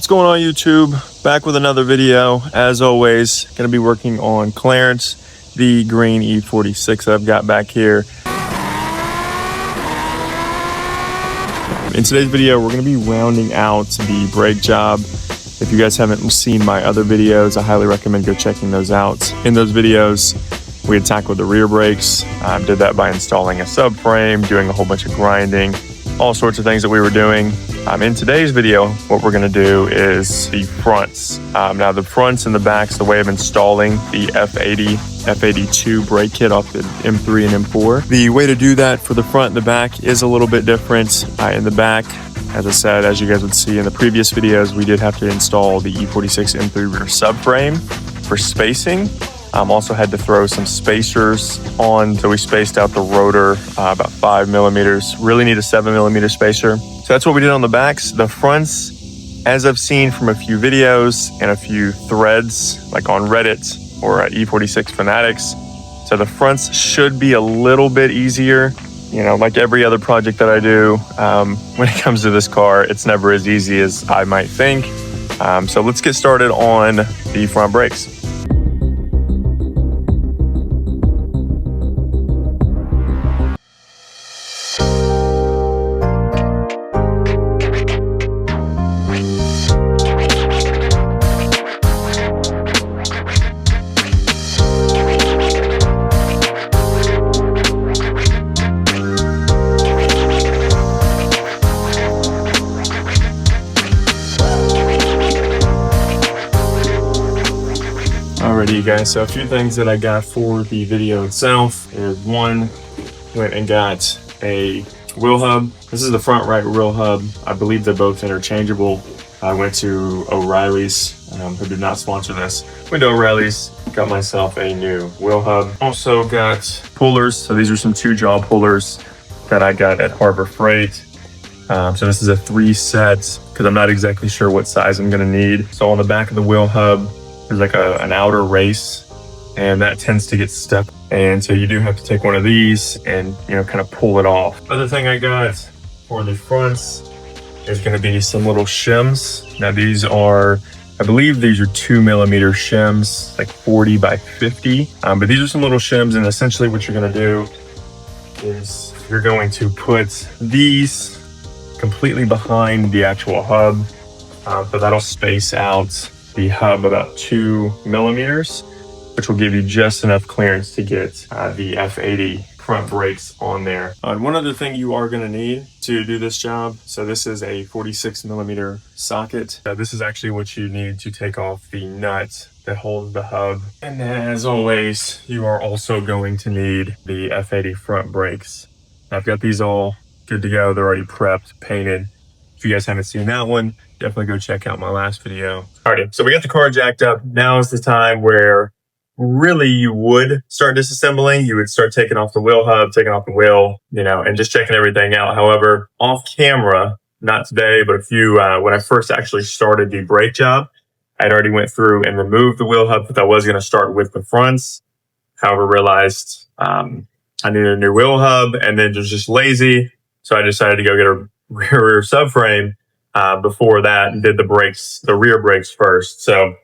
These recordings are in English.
What's going on, YouTube? Back with another video. As always, going to be working on Clarence, the green E46 that I've got back here. In today's video, we're going to be rounding out the brake job. If you guys haven't seen my other videos, I highly recommend go checking those out. In those videos, we had tackled the rear brakes. Did that by installing a subframe, doing a whole bunch of grinding, all sorts of things that we were doing. In today's video, what we're going to do is the fronts. Now the fronts and the backs, the way of installing the F80, F82 brake kit off the M3 and M4. The way to do that for the front and the back is a little bit different. In the back, as I said, as you guys would see in the previous videos, we did have to install the E46 M3 rear subframe for spacing. Also had to throw some spacers on, so we spaced out the rotor about 5 millimeters. Really need a 7 millimeter spacer. So that's what we did on the backs. The fronts, as I've seen from a few videos and a few threads, like on Reddit or E46 Fanatics. So the fronts should be a little bit easier. You know, like every other project that I do, when it comes to this car, it's never as easy as I might think. So let's get started on the front brakes. Alrighty, you guys, so a few things that I got for the video itself is one, went and got a wheel hub. This is the front right wheel hub. I believe they're both interchangeable. I went to O'Reilly's, who did not sponsor this. Went to O'Reilly's, got myself a new wheel hub. Also got pullers. So these are some 2-jaw pullers that I got at Harbor Freight. So this is a 3 set because I'm not exactly sure what size I'm gonna need. So on the back of the wheel hub, there's like an outer race, and that tends to get stuck. And so you do have to take one of these and, you know, kind of pull it off. Other thing I got for the fronts is going to be some little shims. Now these are, I believe these are 2 millimeter shims, like 40 by 50. But these are some little shims, and essentially what you're going to do is you're going to put these completely behind the actual hub. So that'll space out the hub about 2 millimeters, which will give you just enough clearance to get the F80 front brakes on there. One other thing you are going to need to do this job, so this is a 46 millimeter socket. This is actually what you need to take off the nut that holds the hub. And then, as always, you are also going to need the F80 front brakes. I've got these all good to go. They're already prepped, painted. If you guys haven't seen that one, definitely go check out my last video. Alrighty, so we got the car jacked up. Now is the time where really you would start disassembling. You would start taking off the wheel hub, taking off the wheel, you know, and just checking everything out. However, off camera, not today, but when I first actually started the brake job, I'd already went through and removed the wheel hub, but I was going to start with the fronts. However, realized I needed a new wheel hub, and then just lazy. So I decided to go get a rear subframe before that, and did the rear brakes first. So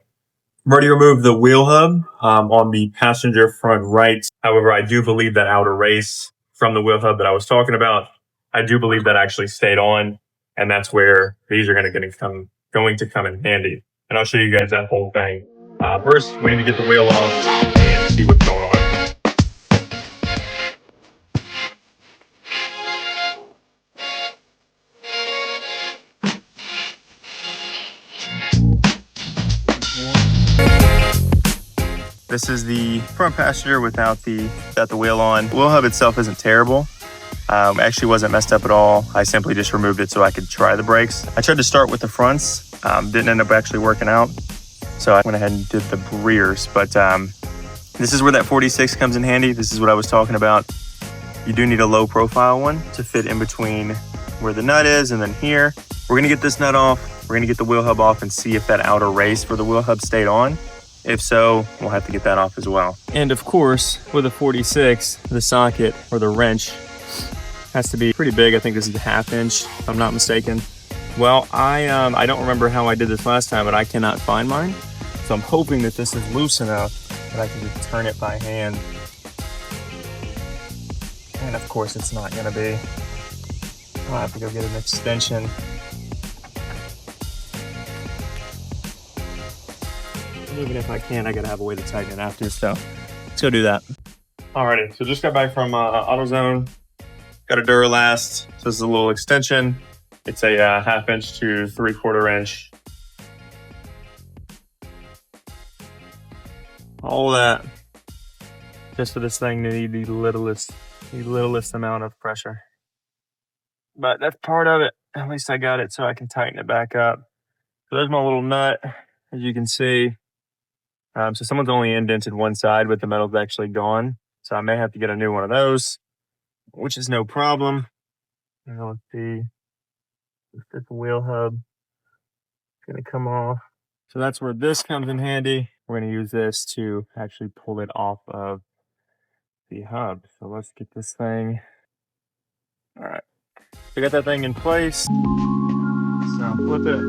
I've already removed the wheel hub on the passenger front right. However, I do believe that outer race from the wheel hub that I was talking about, I do believe that actually stayed on, and that's where these are going to come in handy. And I'll show you guys that whole thing. First, we need to get the wheel off and see what's going on. This is the front passenger without the wheel on. The wheel hub itself isn't terrible. Actually wasn't messed up at all. I simply just removed it so I could try the brakes. I tried to start with the fronts, didn't end up actually working out. So I went ahead and did the rears, but this is where that 46 comes in handy. This is what I was talking about. You do need a low profile one to fit in between where the nut is and then here. We're gonna get this nut off. We're gonna get the wheel hub off and see if that outer race for the wheel hub stayed on. If so, we'll have to get that off as well. And of course, with a 46, the socket or the wrench has to be pretty big. I think this is a 1/2 inch, if I'm not mistaken. Well, I don't remember how I did this last time, but I cannot find mine. So I'm hoping that this is loose enough that I can just turn it by hand. And of course it's not gonna be. I'll have to go get an extension. And even if I can, I gotta have a way to tighten it after, so let's go do that. Alrighty, so just got back from AutoZone. Got a Duralast, so this is a little extension. It's a 1/2 inch to 3/4 inch. All that just for this thing to need the littlest amount of pressure. But that's part of it. At least I got it so I can tighten it back up. So there's my little nut, as you can see. So someone's only indented one side, but the metal's actually gone. So I may have to get a new one of those, which is no problem. And let's see. This wheel hub is gonna come off. So that's where this comes in handy. We're gonna use this to actually pull it off of the hub. So let's get this thing. All right, we got that thing in place. So flip it.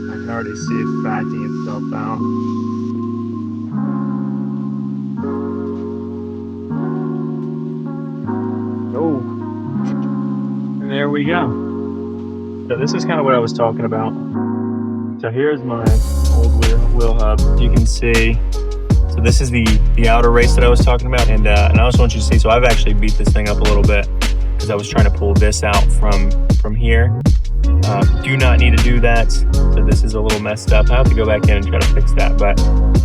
I can already see it backing itself out. Oh, and there we go. So this is kind of what I was talking about. So here's my old wheel hub. You can see, so this is the outer race that I was talking about. And I just want you to see, so I've actually beat this thing up a little bit because I was trying to pull this out from here. Do not need to do that. So this is a little messed up. I have to go back in and try to fix that. But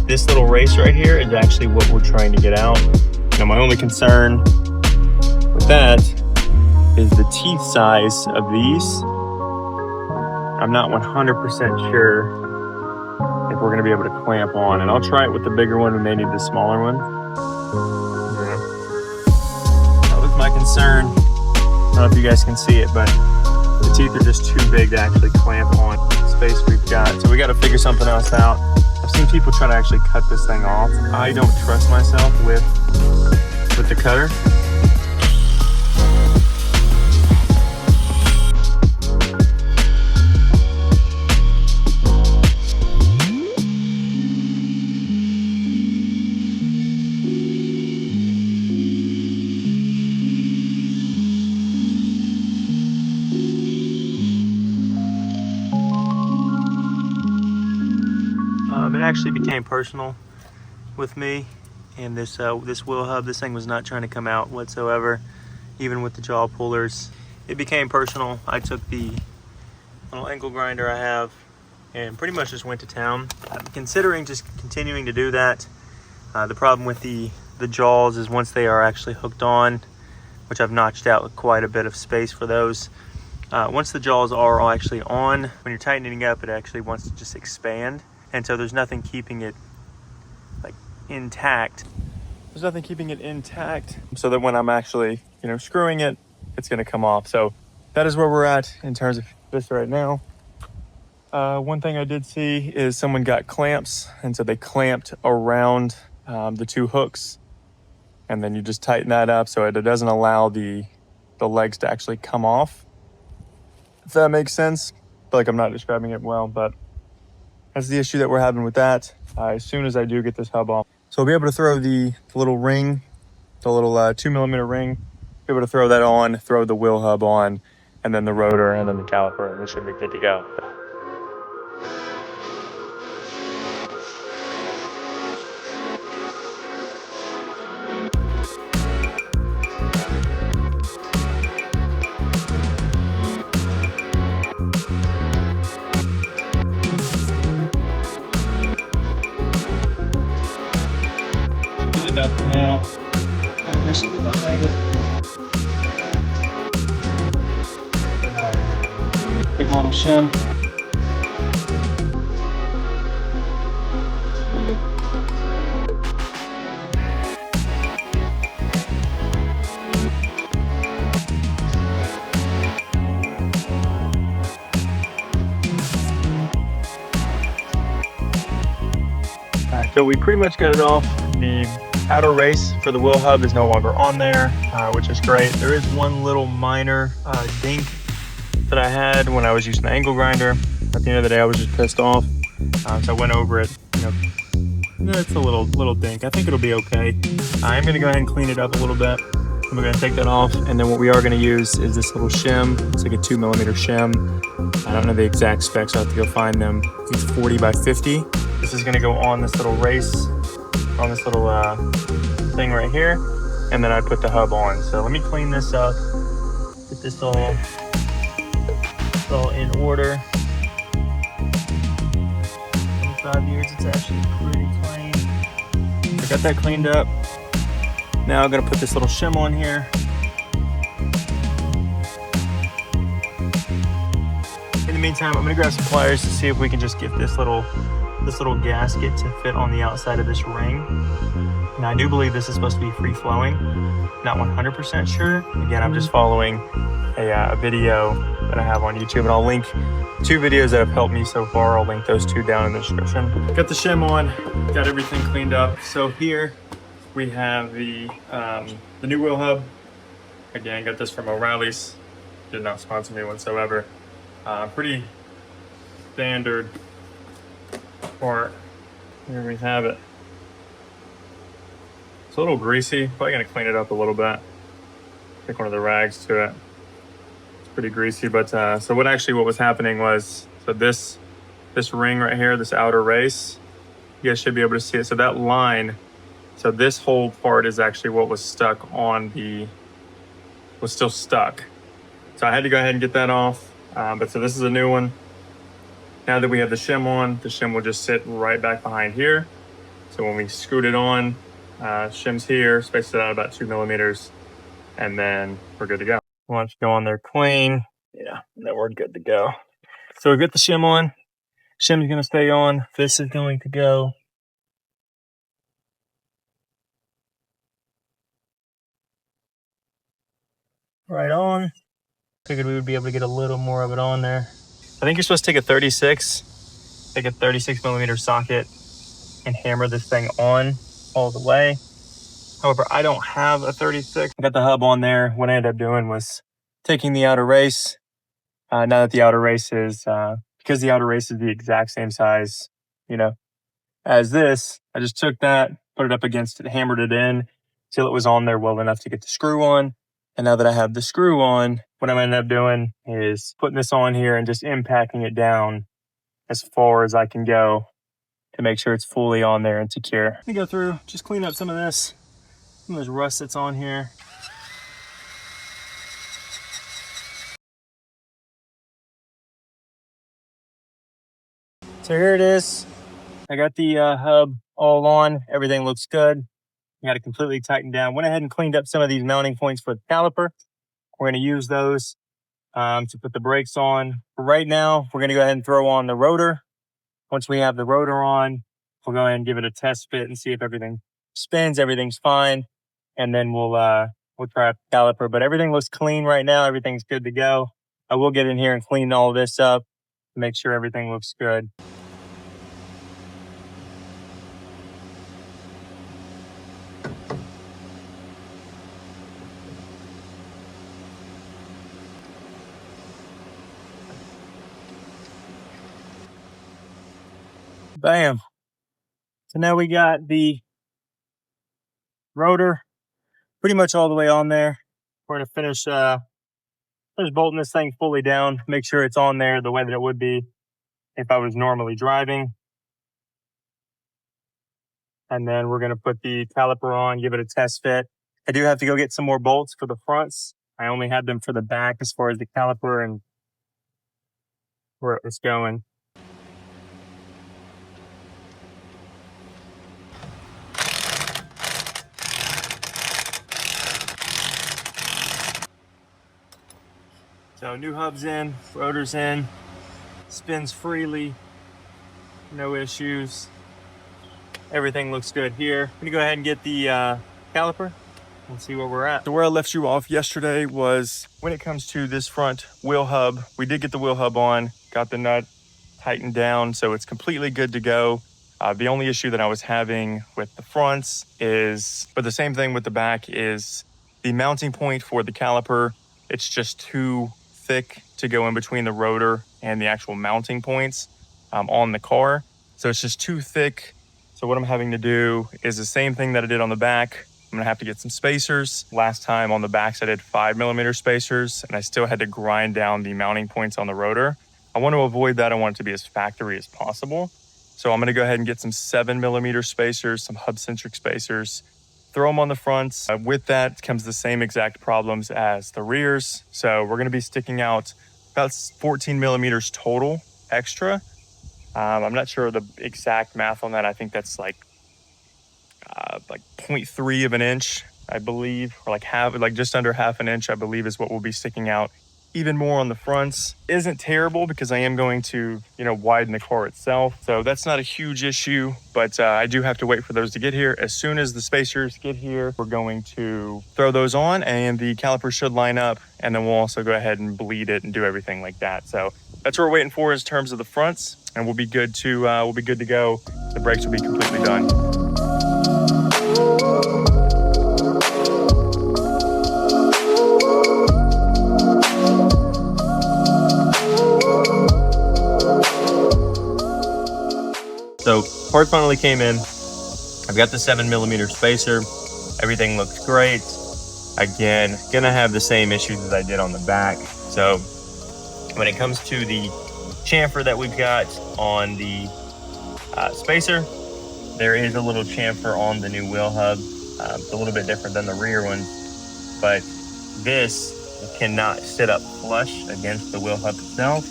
this little race right here is actually what we're trying to get out. Now my only concern with that is the teeth size of these. I'm not 100% sure if we're gonna be able to clamp on, and I'll try it with the bigger one. We may need the smaller one. Yeah. That was my concern. I don't know if you guys can see it, but the teeth are just too big to actually clamp on. Space we've got, so we got to figure something else out. I've seen people try to actually cut this thing off. I don't trust myself with the cutter. It actually became personal with me and this wheel hub. This thing was not trying to come out whatsoever, even with the jaw pullers. It became personal. I took the little angle grinder I have and pretty much just went to town. I'm considering just continuing to do that. The problem with the jaws is once they are actually hooked on, which I've notched out quite a bit of space for those. Once the jaws are actually on, when you're tightening up, it actually wants to just expand. And so there's nothing keeping it like intact. There's nothing keeping it intact so that when I'm actually, screwing it, it's gonna come off. So that is where we're at in terms of this right now. One thing I did see is someone got clamps, and so they clamped around the two hooks, and then you just tighten that up so it doesn't allow the legs to actually come off. If that makes sense. I feel like I'm not describing it well, but that's the issue that we're having with that. As soon as I do get this hub off. So I'll be able to throw the little ring, the little 2mm ring, be able to throw that on, throw the wheel hub on, and then the rotor, and then the caliper, and it should be good to go. Now, big long shim. Alright, so we pretty much got it off. The outer race for the wheel hub is no longer on there, which is great. There is one little minor dink that I had when I was using the angle grinder. At the end of the day, I was just pissed off, so I went over it. It's a little dink. I think it'll be okay. I'm gonna go ahead and clean it up a little bit. I'm gonna take that off, and then what we are gonna use is this little shim. It's like a 2mm shim. I don't know the exact specs, I'll have to go find them. It's 40 by 50. This is gonna go on this little race, on this little thing right here, and then I put the hub on. So let me clean this up, get this all in order. 5 years, it's actually pretty clean. I got that cleaned up. Now I'm gonna put this little shim on here. In the meantime, I'm gonna grab some pliers to see if we can just get this little gasket to fit on the outside of this ring. Now I do believe this is supposed to be free flowing. Not 100% sure. Again, I'm just following a video that I have on YouTube, and I'll link 2 videos that have helped me so far. I'll link those 2 down in the description. Got the shim on, got everything cleaned up. So here we have the new wheel hub. Again, got this from O'Reilly's. Did not sponsor me whatsoever. Pretty standard part. Here we have it. It's a little greasy. Probably gonna clean it up a little bit. Take one of the rags to it. Pretty greasy, but so what was happening was, so this ring right here, this outer race, you guys should be able to see it. So that line, so this whole part is actually what was stuck on was still stuck. So I had to go ahead and get that off. But so this is a new one. Now that we have the shim on, the shim will just sit right back behind here. So when we scoot it on, shim's here, spaced it out about 2mm, and then we're good to go. Once you go on there clean, yeah, then we're good to go. So we get the shim on. Shim's gonna stay on. This is going to go right on. Figured we would be able to get a little more of it on there. I think you're supposed to take a 36mm socket and hammer this thing on all the way. However, I don't have a 36. I got the hub on there. What I ended up doing was taking the outer race. Now that the outer race is, because the outer race is the exact same size, as this, I just took that, put it up against it, hammered it in till it was on there well enough to get the screw on. And now that I have the screw on, what I'm ended up doing is putting this on here and just impacting it down as far as I can go to make sure it's fully on there and secure. Let me go through, just clean up some of this. Some of this rust that's on here. So here it is. I got the hub all on. Everything looks good. I got it completely tightened down. Went ahead and cleaned up some of these mounting points for the caliper. We're going to use those to put the brakes on. For right now, we're going to go ahead and throw on the rotor. Once we have the rotor on, we'll go ahead and give it a test fit and see if everything spins, everything's fine. And then we'll try a caliper. But everything looks clean right now. Everything's good to go. I will get in here and clean all this up to make sure everything looks good. Bam. So now we got the rotor pretty much all the way on there. We're going to finish bolting this thing fully down, make sure it's on there the way that it would be if I was normally driving. And then we're going to put the caliper on, give it a test fit. I do have to go get some more bolts for the fronts. I only had them for the back as far as the caliper and where it was going. So new hub's in, rotor's in, spins freely, no issues. Everything looks good here. I'm gonna go ahead and get the caliper and see where we're at. So where I left you off yesterday was when it comes to this front wheel hub, we did get the wheel hub on, got the nut tightened down, so it's completely good to go. The only issue that I was having with the fronts is, but the same thing with the back, is the mounting point for the caliper. It's just too thick to go in between the rotor and the actual mounting points on the car. So it's just too thick. So what I'm having to do is the same thing that I did on the back. I'm gonna have to get some spacers. Last time on the backs I did 5mm spacers, and I still had to grind down the mounting points on the rotor. I want to avoid that. I want it to be as factory as possible. So I'm gonna go ahead and get some 7mm spacers, some hub-centric spacers, throw them on the fronts. With that comes the same exact problems as the rears. So we're gonna be sticking out about 14mm total extra. I'm not sure the exact math on that. I think that's like 0.3 of an inch, I believe, or like just under half an inch, I believe, is what will be sticking out even more on the fronts. Isn't terrible because I am going to, widen the car itself. So that's not a huge issue, but I do have to wait for those to get here. As soon as the spacers get here, we're going to throw those on and the caliper should line up, and then we'll also go ahead and bleed it and do everything like that. So that's what we're waiting for in terms of the fronts, and we'll be good to go. The brakes will be completely done. So part finally came in. I've got the 7mm spacer. Everything looks great. Again, gonna have the same issues as I did on the back. So when it comes to the chamfer that we've got on the spacer, there is a little chamfer on the new wheel hub. It's a little bit different than the rear one, but this cannot sit up flush against the wheel hub itself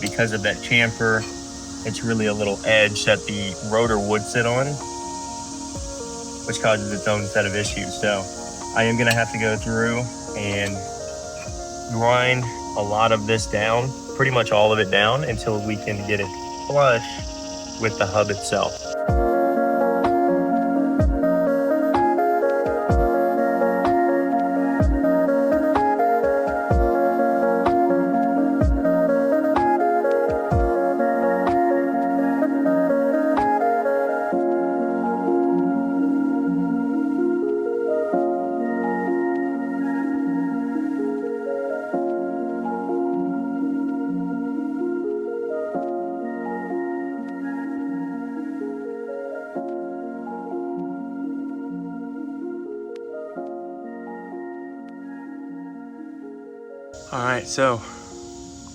because of that chamfer. It's really a little edge that the rotor would sit on, which causes its own set of issues. So I am gonna have to go through and grind a lot of this down, pretty much all of it down, until we can get it flush with the hub itself. All right, so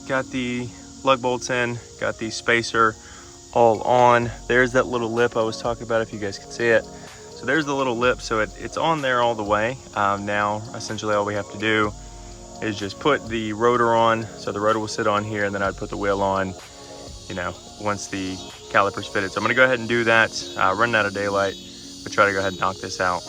got the lug bolts in, got the spacer all on. There's that little lip I was talking about, if you guys can see it. So there's the little lip, so it's on there all the way. Now, essentially all we have to do is just put the rotor on. So the rotor will sit on here, and then I'd put the wheel on, once the caliper's fitted. So I'm gonna go ahead and do that, running out of daylight, but try to go ahead and knock this out.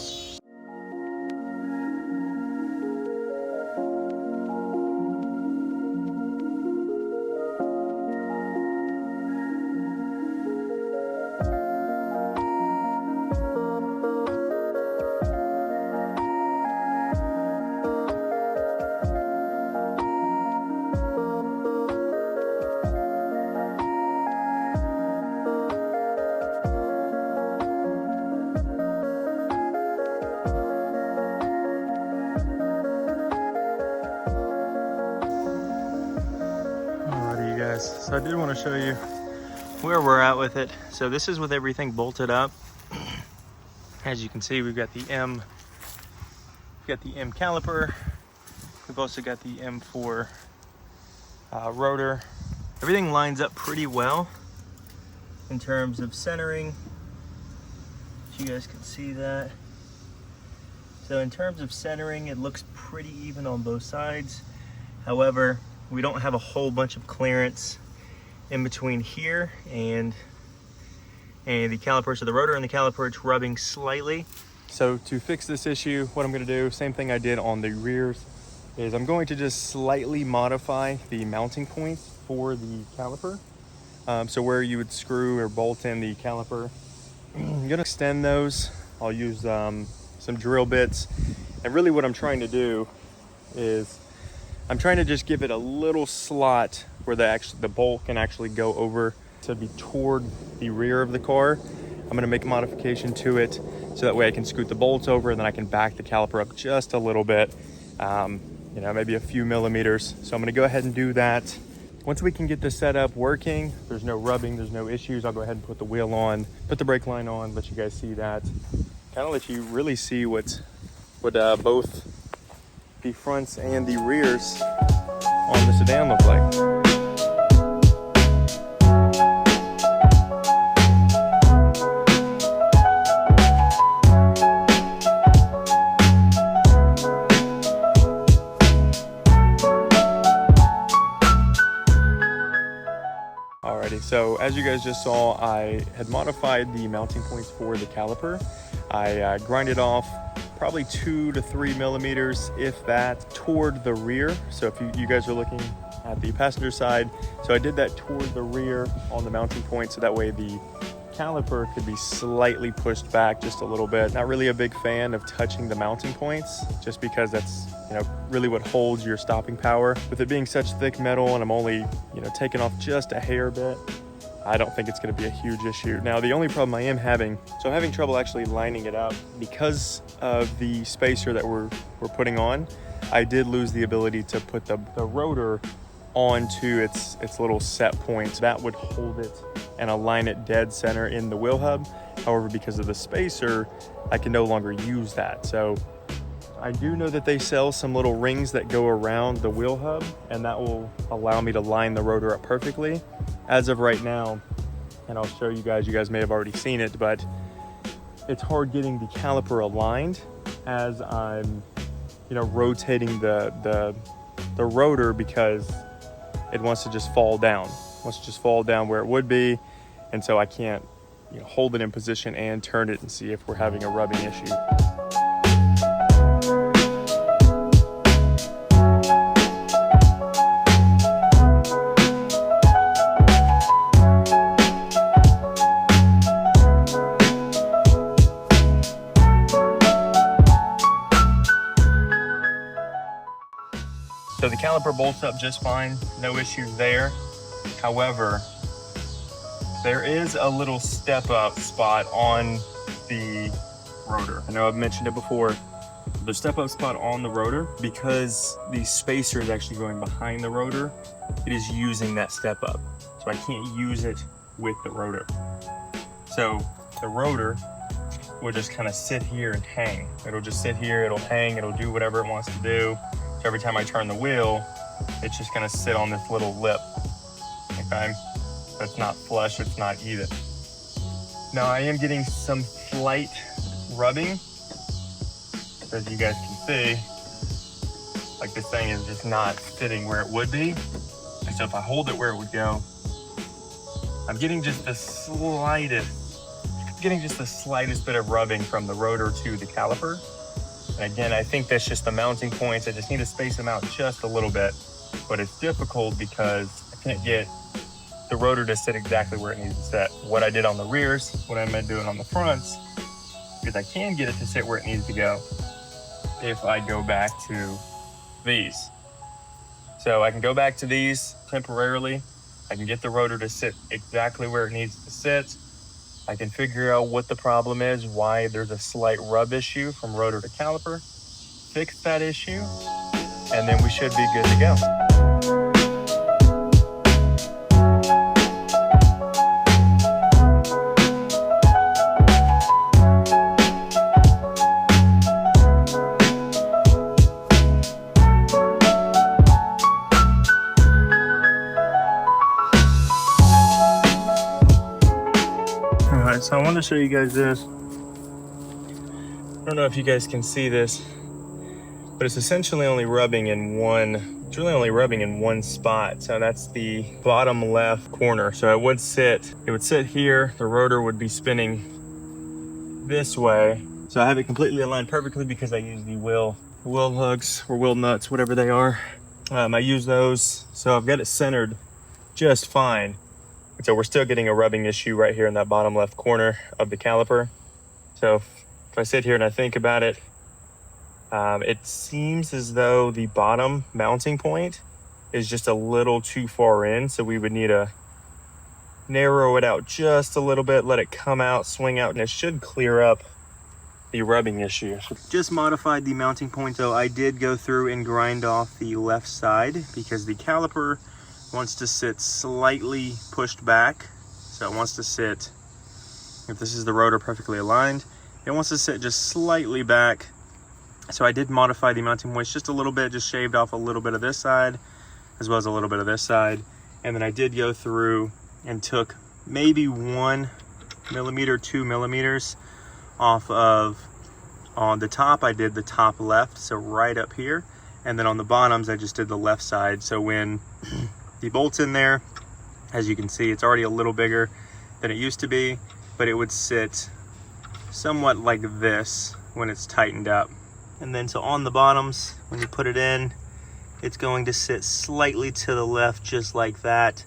So I did want to show you where we're at with it. So this is with everything bolted up. As you can see, we've got the M caliper. We've also got the M4 rotor. Everything lines up pretty well in terms of centering. If you guys can see that. So in terms of centering, it looks pretty even on both sides. However, we don't have a whole bunch of clearance in between here and the caliper. So the rotor and the caliper, it's rubbing slightly. So to fix this issue, what I'm gonna do, same thing I did on the rears, is I'm going to just slightly modify the mounting points for the caliper. So where you would screw or bolt in the caliper, I'm gonna extend those. I'll use some drill bits. And really what I'm trying to do is I'm trying to just give it a little slot where the bolt can actually go over to be toward the rear of the car. I'm gonna make a modification to it so that way I can scoot the bolts over and then I can back the caliper up just a little bit, you know, maybe a few millimeters. So I'm gonna go ahead and do that. Once we can get this setup working, there's no rubbing, there's no issues, I'll go ahead and put the wheel on, put the brake line on, let you guys see that. Kind of let you really see what both the fronts and the rears on the sedan look like. Alrighty, so as you guys just saw, I had modified the mounting points for the caliper. I grinded off probably 2 to 3 millimeters, if that, toward the rear. So if you guys are looking at the passenger side, so I did that toward the rear on the mounting point, so that way the caliper could be slightly pushed back just a little bit. Not really a big fan of touching the mounting points, just because that's, you know, really what holds your stopping power. With it being such thick metal and I'm only, you know, taking off just a hair bit, I don't think it's going to be a huge issue. Now, the only problem I am having, so I'm having trouble actually lining it up because of the spacer that we're putting on. I did lose the ability to put the rotor onto its little set points. That would hold it and align it dead center in the wheel hub. However, because of the spacer, I can no longer use that. So I do know that they sell some little rings that go around the wheel hub, and that will allow me to line the rotor up perfectly. As of right now, and I'll show you guys may have already seen it, but it's hard getting the caliper aligned as I'm, you know, rotating the rotor, because it wants to just fall down. It wants to just fall down where it would be, and so I can't, you know, hold it in position and turn it and see if we're having a rubbing issue. So the caliper bolts up just fine, no issues there. However, there is a little step up spot on the rotor. I know I've mentioned it before. The step up spot on the rotor, because the spacer is actually going behind the rotor, it is using that step up. So I can't use it with the rotor. So the rotor will just kind of sit here and hang. It'll just sit here, it'll hang, it'll do whatever it wants to do. So every time I turn the wheel, it's just gonna sit on this little lip, okay? So it's not flush, it's not even. Now I am getting some slight rubbing, as you guys can see. Like, this thing is just not fitting where it would be. And so if I hold it where it would go, I'm getting just the slightest bit of rubbing from the rotor to the caliper. And again, I think that's just the mounting points. I just need to space them out just a little bit, but it's difficult because I can't get the rotor to sit exactly where it needs to sit. What I did on the rears, what I meant doing on the fronts, because I can get it to sit where it needs to go if I go back to these. So I can go back to these temporarily. I can get the rotor to sit exactly where it needs to sit. I can figure out what the problem is, why there's a slight rub issue from rotor to caliper, fix that issue, and then we should be good to go. So I want to show you guys this. I don't know if you guys can see this, but it's essentially only rubbing in one spot. So that's the bottom left corner. So it would sit here. The rotor would be spinning this way. So I have it completely aligned perfectly because I use the wheel hooks or wheel nuts, whatever they are. I use those. So I've got it centered just fine. And so we're still getting a rubbing issue right here in that bottom left corner of the caliper. So if I sit here and I think about it, it seems as though the bottom mounting point is just a little too far in. So we would need a narrow it out just a little bit, let it come out, swing out, and it should clear up the rubbing issue. Just modified the mounting point though. I did go through and grind off the left side because the caliper wants to sit slightly pushed back. So it wants to sit, if this is the rotor perfectly aligned, it wants to sit just slightly back. So I did modify the mounting points just a little bit, just shaved off a little bit of this side as well as a little bit of this side. And then I did go through and took maybe 1 millimeter, 2 millimeters off of, on the top I did the top left, so right up here, and then on the bottoms I just did the left side. So when the bolt's in there, as you can see, it's already a little bigger than it used to be, but it would sit somewhat like this when it's tightened up. And then so on the bottoms, when you put it in, it's going to sit slightly to the left, just like that.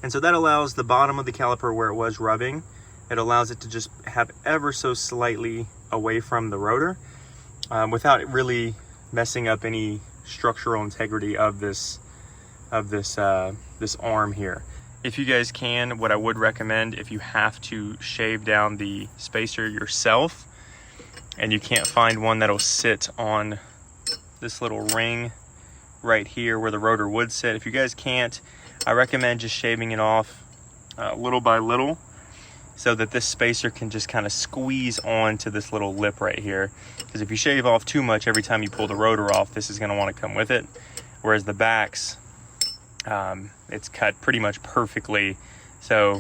And so that allows the bottom of the caliper where it was rubbing, it allows it to just have ever so slightly away from the rotor without really messing up any structural integrity of this arm here. If you guys can, what I would recommend, if you have to shave down the spacer yourself and you can't find one that'll sit on this little ring right here where the rotor would sit, if you guys can't, I recommend just shaving it off little by little, so that this spacer can just kind of squeeze onto this little lip right here. Because if you shave off too much, every time you pull the rotor off, this is going to want to come with it. Whereas the backs, it's cut pretty much perfectly. So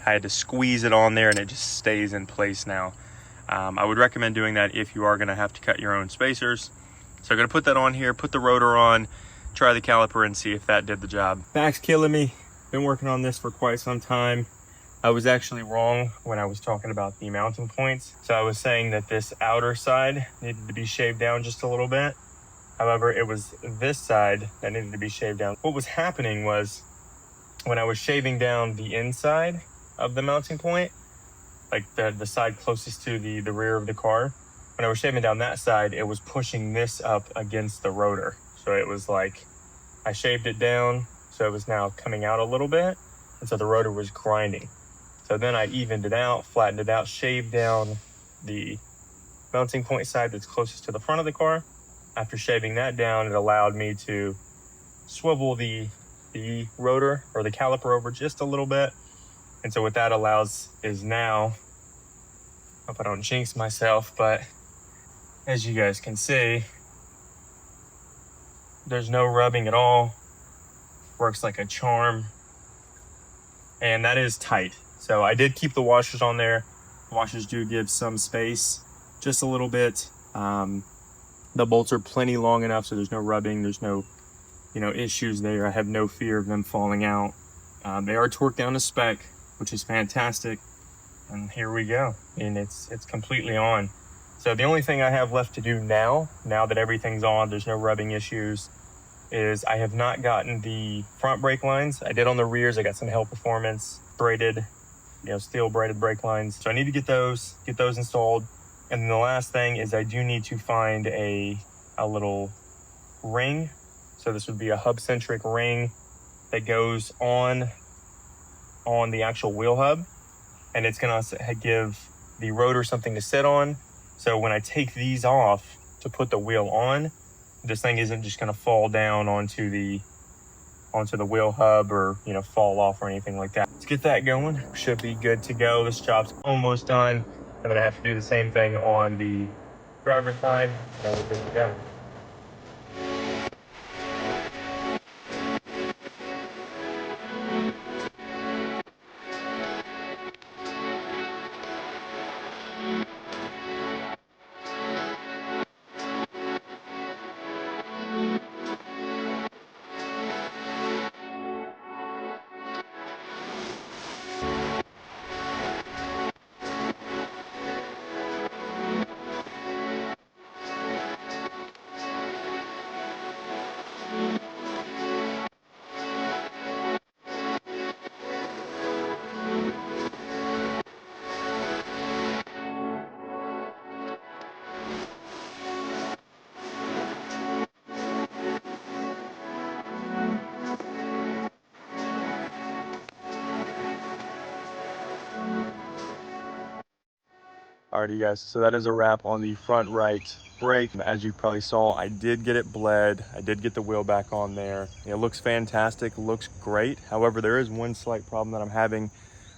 I had to squeeze it on there and it just stays in place now. I would recommend doing that if you are going to have to cut your own spacers. So I'm going to put that on here, put the rotor on, try the caliper and see if that did the job. Back's killing me. Been working on this for quite some time. I was actually wrong when I was talking about the mounting points. So I was saying that this outer side needed to be shaved down just a little bit. However, it was this side that needed to be shaved down. What was happening was when I was shaving down the inside of the mounting point, like the side closest to the rear of the car, when I was shaving down that side, it was pushing this up against the rotor. So it was like, I shaved it down, so it was now coming out a little bit, and so the rotor was grinding. So then I evened it out, flattened it out, shaved down the mounting point side that's closest to the front of the car. After shaving that down, it allowed me to swivel the rotor or the caliper over just a little bit. And so what that allows is now, hope I don't jinx myself, but as you guys can see, there's no rubbing at all. Works like a charm. And that is tight. So I did keep the washers on there. The washers do give some space, just a little bit. The bolts are plenty long enough, so there's no rubbing, there's no, issues there. I have no fear of them falling out. They are torqued down to spec, which is fantastic. And here we go, and it's completely on. So the only thing I have left to do now that everything's on, there's no rubbing issues, is I have not gotten the front brake lines. I did on the rears. I got some Hell Performance braided, steel braided brake lines. So I need to get those installed. And then the last thing is I do need to find a little ring. So this would be a hub-centric ring that goes on the actual wheel hub. And it's gonna give the rotor something to sit on. So when I take these off to put the wheel on, this thing isn't just gonna fall down onto the wheel hub or fall off or anything like that. Let's get that going. Should be good to go. This job's almost done. And then I have to do the same thing on the driver's side, and we're good to go. Alrighty guys, so that is a wrap on the front right brake. As you probably saw, I did get it bled. I did get the wheel back on there. It looks fantastic, looks great. However, there is one slight problem that I'm having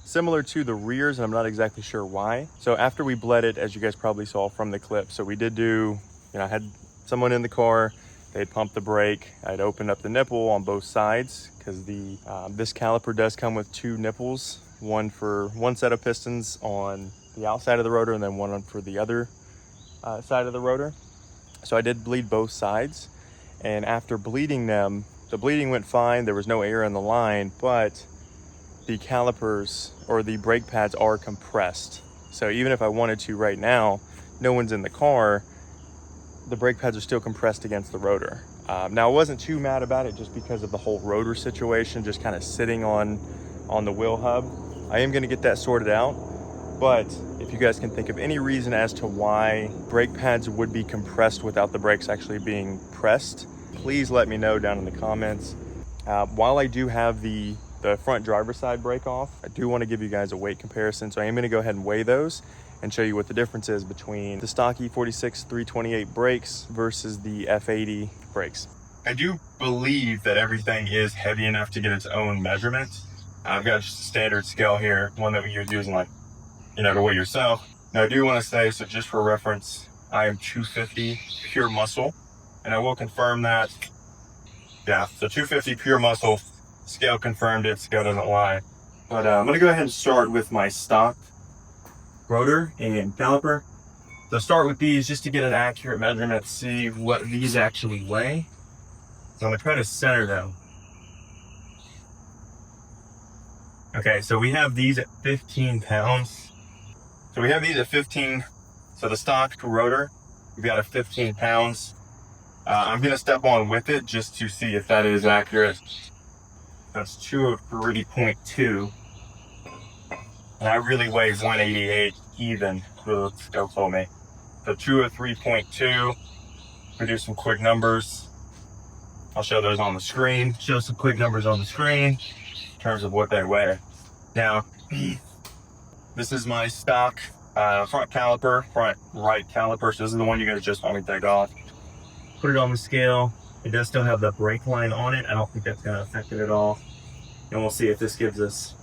similar to the rears, and I'm not exactly sure why. So after we bled it, as you guys probably saw from the clip, so we did do, I had someone in the car, they'd pumped the brake. I'd opened up the nipple on both sides because this caliper does come with two nipples, one for one set of pistons on the outside of the rotor and then one for the other side of the rotor. So I did bleed both sides, and after bleeding them, the bleeding went fine. There was no air in the line, but the calipers or the brake pads are compressed. So even if I wanted to right now, no one's in the car, the brake pads are still compressed against the rotor. Now I wasn't too mad about it just because of the whole rotor situation, just kind of sitting on the wheel hub. I am gonna get that sorted out. But if you guys can think of any reason as to why brake pads would be compressed without the brakes actually being pressed, please let me know down in the comments. While I do have the front driver's side brake off, I do want to give you guys a weight comparison. So I am going to go ahead and weigh those and show you what the difference is between the stock E46 328 brakes versus the F80 brakes. I do believe that everything is heavy enough to get its own measurement. I've got just a standard scale here, one that we use using like, to weigh yourself. Now I do want to say, so just for reference, I am 250 pure muscle, and I will confirm that. Yeah, so 250 pure muscle, scale confirmed it, scale doesn't lie. But I'm gonna go ahead and start with my stock rotor and caliper. So start with these just to get an accurate measurement, see what these actually weigh. So I'm gonna try to center them. Okay, so we have these at 15 pounds. So we have these at 15. So the stock rotor, we've got a 15 pounds. I'm gonna step on with it just to see if that is accurate. That's 203.2. And I really weigh 188 even, the scale told me. So 203.2, we do some quick numbers. I'll show those on the screen, show some quick numbers on the screen in terms of what they weigh. Now, this is my stock front caliper, front right caliper. So this is the one you guys just want me to take off. Put it on the scale. It does still have the brake line on it. I don't think that's going to affect it at all. And we'll see if this gives us.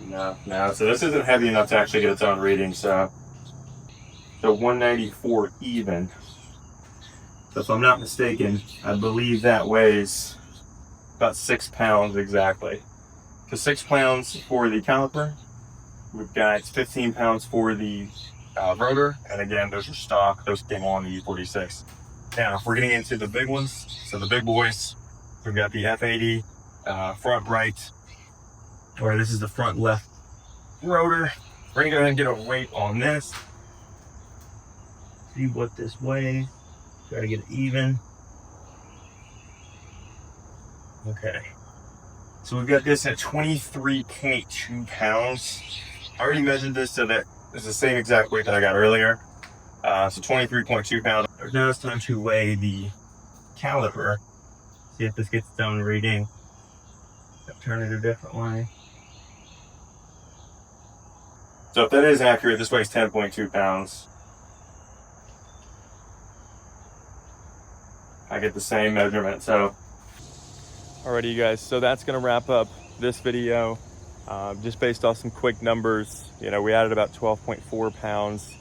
No. So this isn't heavy enough to actually get its own reading. So 194 even. So if I'm not mistaken, I believe that weighs about 6 pounds exactly. So 6 pounds for the caliper. We've got 15 pounds for the rotor. And again, those are stock. Those came on the E46. Now, if we're getting into the big ones, so the big boys, we've got the F80 front right, or this is the front left rotor. We're gonna go ahead and get a weight on this. See what this weighs. Try to get it even. Okay. So we've got this at 23.2 pounds. I already measured this so that it's the same exact weight that I got earlier. So 23.2 pounds. Now it's time to weigh the caliper. See if this gets its own reading. Turn it a different way. So if that is accurate, this weighs 10.2 pounds. I get the same measurement, so. Alrighty, you guys, so that's gonna wrap up this video. Just based off some quick numbers, we added about 12.4 pounds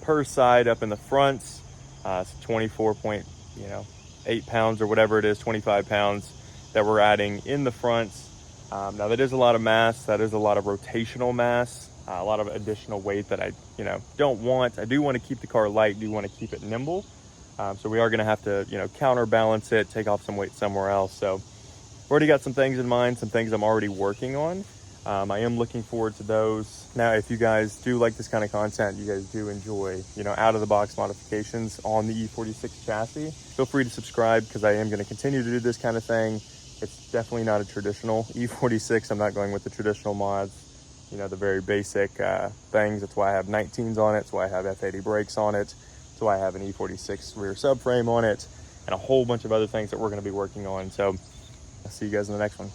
per side up in the fronts. It's 24.8 pounds or whatever it is, 25 pounds that we're adding in the fronts. Now that is a lot of mass, that is a lot of rotational mass, a lot of additional weight that I don't want. I do want to keep the car light, do want to keep it nimble. So we are going to have to counterbalance it, take off some weight somewhere else. So I've already got some things in mind, some things I'm already working on. I am looking forward to those. Now, if you guys do like this kind of content, you guys do enjoy, out of the box modifications on the E46 chassis, feel free to subscribe because I am going to continue to do this kind of thing. It's definitely not a traditional E46. I'm not going with the traditional mods, the very basic things. That's why I have 19s on it. That's why I have F80 brakes on it. That's why I have an E46 rear subframe on it and a whole bunch of other things that we're going to be working on. So I'll see you guys in the next one.